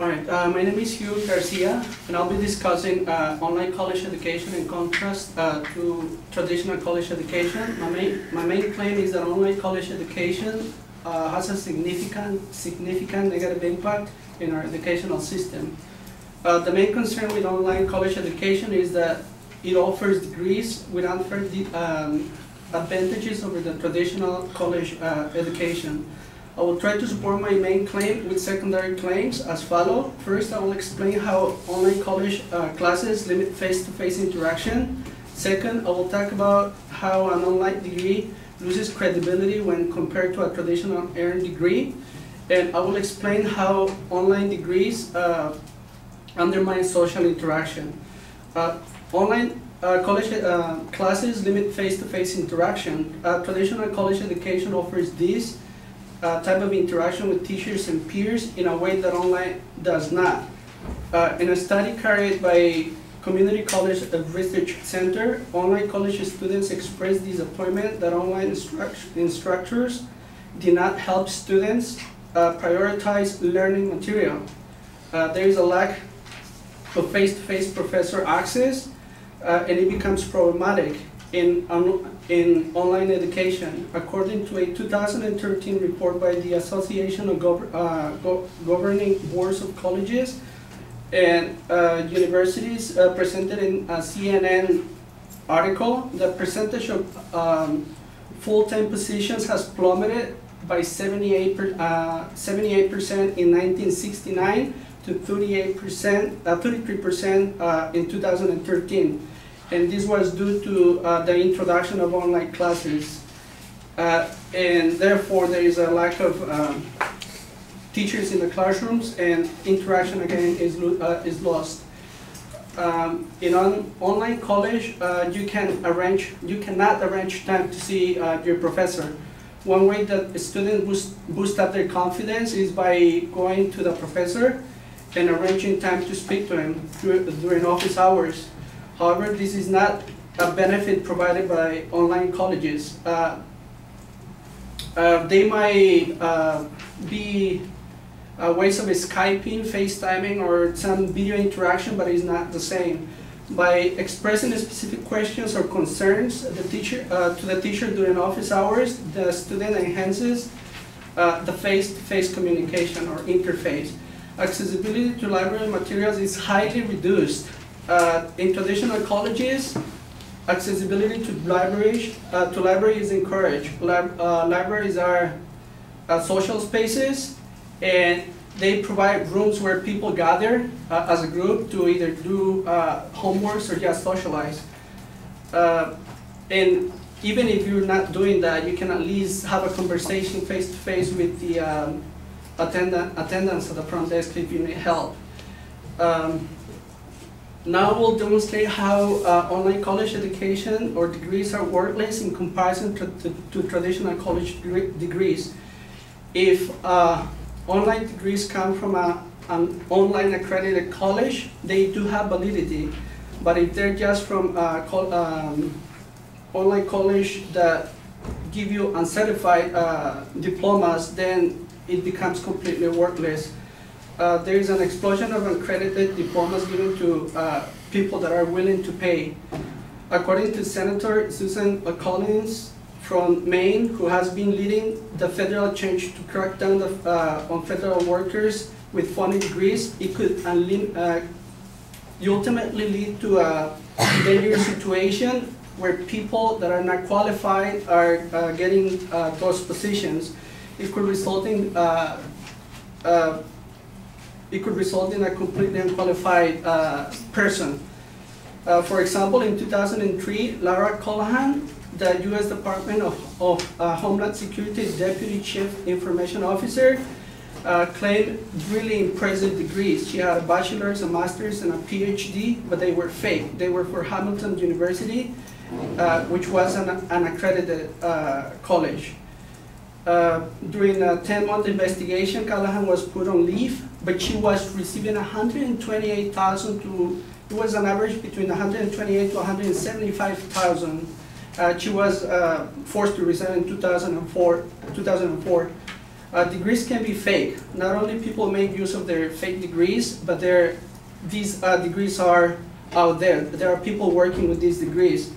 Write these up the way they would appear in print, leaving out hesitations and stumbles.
Alright, my name is Hugo Garcia, and I'll be discussing online college education in contrast to traditional college education. My main claim is that online college education has a significant negative impact in our educational system. The main concern with online college education is that it offers degrees with unfair advantages over the traditional college education. I will try to support my main claim with secondary claims as follows. First, I will explain how online college classes limit face-to-face interaction. Second, I will talk about how an online degree loses credibility when compared to a traditional earned degree. And I will explain how online degrees undermine social interaction. Online college classes limit face-to-face interaction. Traditional college education offers this type of interaction with teachers and peers in a way that online does not. In a study carried by Community College Research Center, online college students expressed disappointment that online instructors did not help students prioritize learning material. There is a lack of face-to-face professor access, and it becomes problematic in online education. According to a 2013 report by the Association of Governing Boards of Colleges and Universities presented in a CNN article, the percentage of full-time positions has plummeted by 78% in 1969 to 33% in 2013. And this was due to the introduction of online classes. And therefore, there is a lack of teachers in the classrooms, and interaction again is lost. In online college, you cannot arrange time to see your professor. One way that students boost up their confidence is by going to the professor and arranging time to speak to him during office hours. However, this is not a benefit provided by online colleges. They might be ways of Skyping, FaceTiming, or some video interaction, but it's not the same. By expressing specific questions or concerns to the teacher during office hours, the student enhances the face-to-face communication or interface. Accessibility to library materials is highly reduced. In traditional colleges, accessibility to libraries is encouraged. Libraries are social spaces, and they provide rooms where people gather as a group to either do homeworks or just socialize. And even if you're not doing that, you can at least have a conversation face-to-face with the attendants at the front desk if you need help. Now we'll demonstrate how online college education or degrees are worthless in comparison to traditional college degrees. If online degrees come from an online accredited college, they do have validity. But if they're just from online college that give you uncertified diplomas, then it becomes completely worthless. There is an explosion of accredited diplomas given to people that are willing to pay. According to Senator Susan Collins from Maine, who has been leading the federal change to crack down on federal workers with funding degrees, it could ultimately lead to a dangerous situation where people that are not qualified are getting those positions. It could result in a completely unqualified person. For example, in 2003, Laura Callahan, the U.S. Department of Homeland Security Deputy Chief Information Officer, claimed really impressive degrees. She had a bachelor's, a master's, and a PhD, but they were fake. They were for Hamilton University, which was an accredited college. During a 10-month investigation, Callahan was put on leave, but she was receiving $128,000 to, it was an average between $128,000 to $175,000. She was forced to resign in 2004. Degrees can be fake. Not only people make use of their fake degrees, but these degrees are out there. There are people working with these degrees.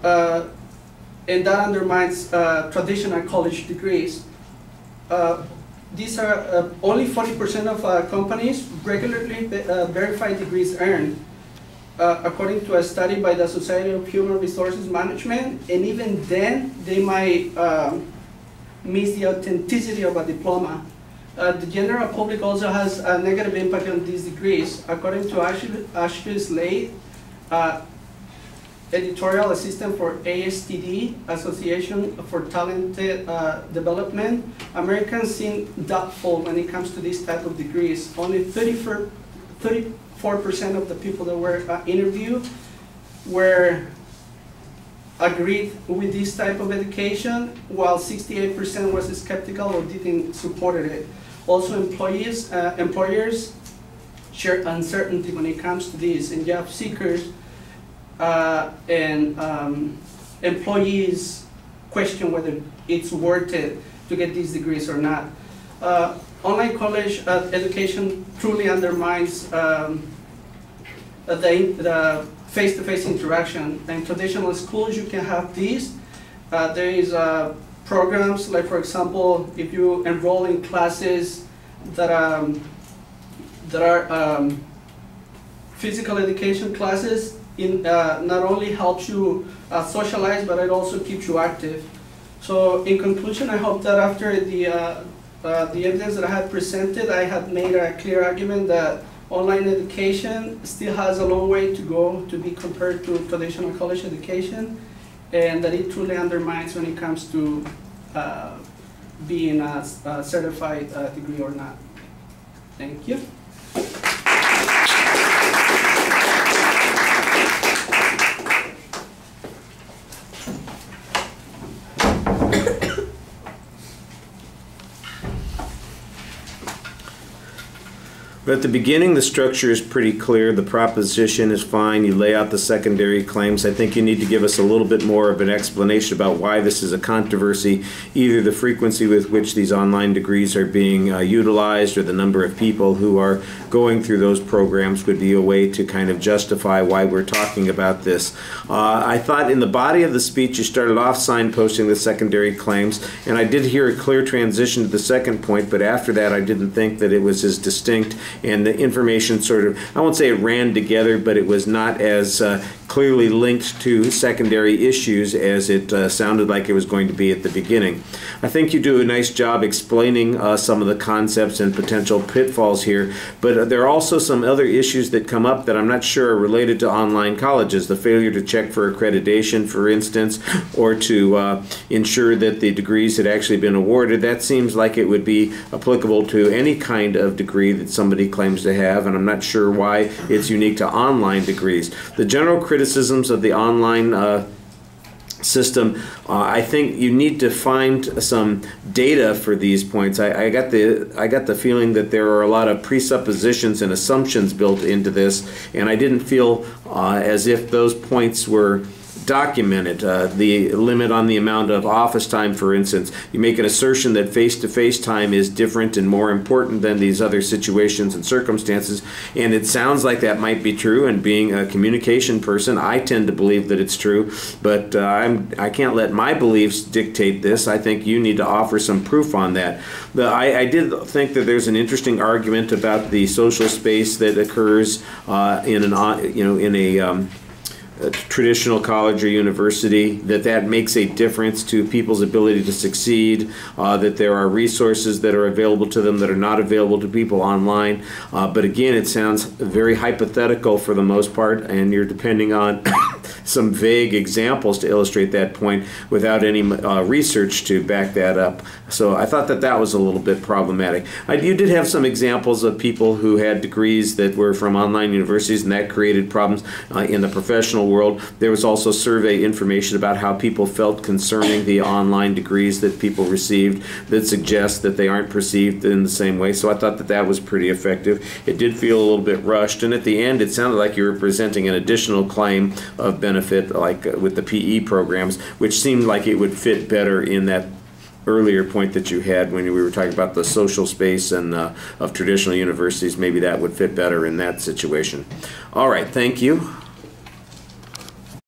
And that undermines traditional college degrees. These are only 40% of companies regularly verify degrees earned, according to a study by the Society of Human Resources Management, and even then they might miss the authenticity of a diploma. The general public also has a negative impact on these degrees. According to Ashley Slade, editorial assistant for ASTD, Association for Talented Development, Americans seem doubtful when it comes to this type of degrees. Only 34% of the people that were interviewed were agreed with this type of education, while 68% was skeptical or didn't support it. Also, employers share uncertainty when it comes to this, and job seekers and employees question whether it's worth it to get these degrees or not. Online college education truly undermines the face-to-face interaction. In traditional schools, you can have these. There is programs like, for example, if you enroll in classes that are physical education classes, not only helps you socialize, but it also keeps you active. So in conclusion, I hope that after the evidence that I had presented, I had made a clear argument that online education still has a long way to go to be compared to traditional college education, and that it truly undermines when it comes to being a certified degree or not. Thank you. But at the beginning, the structure is pretty clear. The proposition is fine. You lay out the secondary claims. I think you need to give us a little bit more of an explanation about why this is a controversy, either the frequency with which these online degrees are being utilized or the number of people who are going through those programs would be a way to kind of justify why we're talking about this. I thought in the body of the speech you started off signposting the secondary claims, and I did hear a clear transition to the second point, but after that I didn't think that it was as distinct, and the information sort of, I won't say it ran together, but it was not as clearly linked to secondary issues as it sounded like it was going to be at the beginning. I think you do a nice job explaining some of the concepts and potential pitfalls here, but there are also some other issues that come up that I'm not sure are related to online colleges. The failure to check for accreditation, for instance, or to ensure that the degrees had actually been awarded. That seems like it would be applicable to any kind of degree that somebody claims to have, and I'm not sure why it's unique to online degrees. The general criticisms of the online system, I think you need to find some data for these points. I got the feeling that there are a lot of presuppositions and assumptions built into this, and I didn't feel as if those points were documented. The limit on the amount of office time, for instance. You make an assertion that face-to-face time is different and more important than these other situations and circumstances, and it sounds like that might be true, and being a communication person, I tend to believe that it's true, but I can't let my beliefs dictate this. I think you need to offer some proof on that. I did think that there's an interesting argument about the social space that occurs in a traditional college or university, that makes a difference to people's ability to succeed, that there are resources that are available to them that are not available to people online. But again, it sounds very hypothetical for the most part, and you're depending on some vague examples to illustrate that point without any research to back that up. So I thought that that was a little bit problematic. You did have some examples of people who had degrees that were from online universities, and that created problems in the professional world. There was also survey information about how people felt concerning the online degrees that people received that suggests that they aren't perceived in the same way. So I thought that that was pretty effective. It did feel a little bit rushed, and at the end it sounded like you were presenting an additional claim of benefit, like with the PE programs, which seemed like it would fit better in that earlier point that you had when we were talking about the social space and of traditional universities. Maybe that would fit better in that situation. All right, thank you.